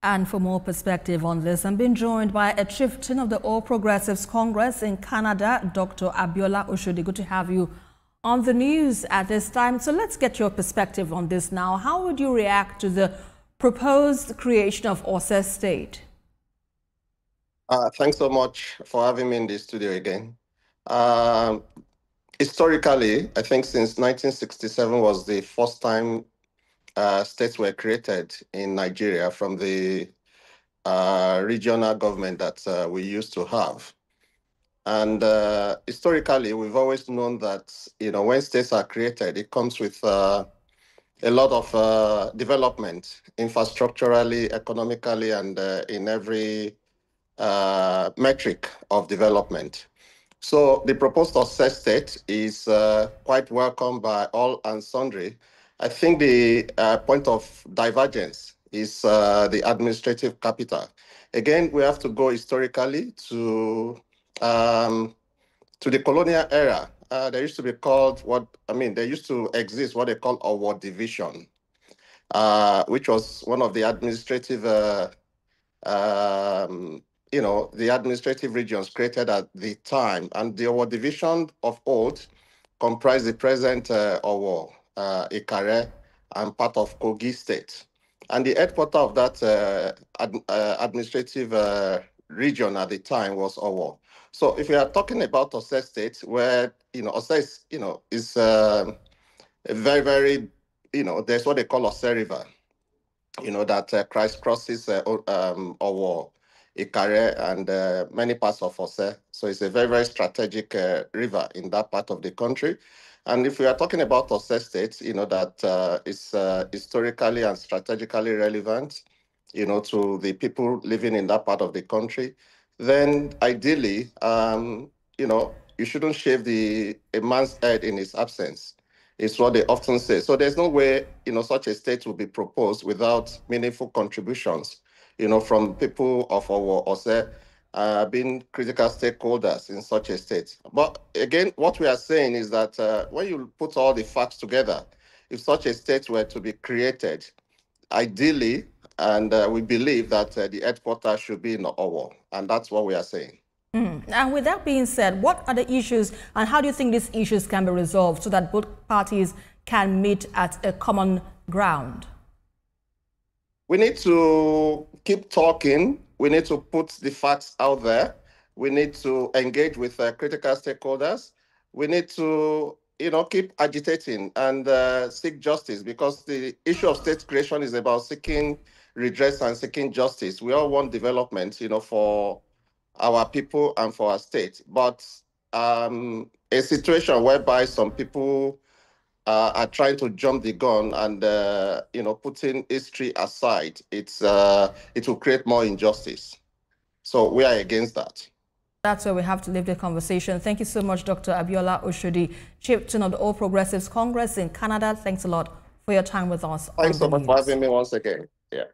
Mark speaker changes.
Speaker 1: And for more perspective on this, I'm being joined by a chieftain of the All Progressives Congress in Canada, Dr. Abiola Oshodi. Good to have you on the news at this time. So let's get your perspective on this now. How would you react to the proposed creation of Ose State?
Speaker 2: Thanks so much for having me in the studio again. Historically, I think since 1967 was the first time states were created in Nigeria from the regional government that we used to have. And historically, we've always known that, when states are created, it comes with a lot of development, infrastructurally, economically, and in every metric of development. So the proposed Ose State is quite welcome by all and sundry. I think the point of divergence is the administrative capital. Again, we have to go historically to the colonial era. There used to be called there used to exist what they call Owo Division, which was one of the administrative the administrative regions created at the time. And the Owo Division of old comprised the present Owo, Ikare, and part of Kogi State. And the headquarters of that administrative region at the time was Owo. So if we are talking about Ose State, where, Ose is, is a very, very, there's what they call Ose River, that crosses Owo, Ikare, and many parts of Ose. So it's a very, very strategic river in that part of the country. And if we are talking about Ose State, that is historically and strategically relevant, to the people living in that part of the country, then ideally, you shouldn't shave a man's head in his absence. It's what they often say. So there's no way, such a state will be proposed without meaningful contributions, from people of our Ose being critical stakeholders in such a state. But again, what we are saying is that when you put all the facts together, if such a state were to be created, ideally, and we believe that the headquarters should be in Owo, and that's what we are saying.
Speaker 1: And with that being said, what are the issues and how do you think these issues can be resolved so that both parties can meet at a common ground?
Speaker 2: We need to keep talking. We need to put the facts out there. We need to engage with critical stakeholders. We need to, keep agitating and seek justice, because the issue of state creation is about seeking redress and seeking justice. We all want development, for our people and for our state. But a situation whereby some people are trying to jump the gun and, putting history aside, it will create more injustice. So we are against that.
Speaker 1: That's where we have to leave the conversation. Thank you so much, Dr. Abiola Oshodi, chieftain of the All Progressives Congress in Canada. Thanks a lot for your time with us.
Speaker 2: Thanks so much for having me once again. Yeah.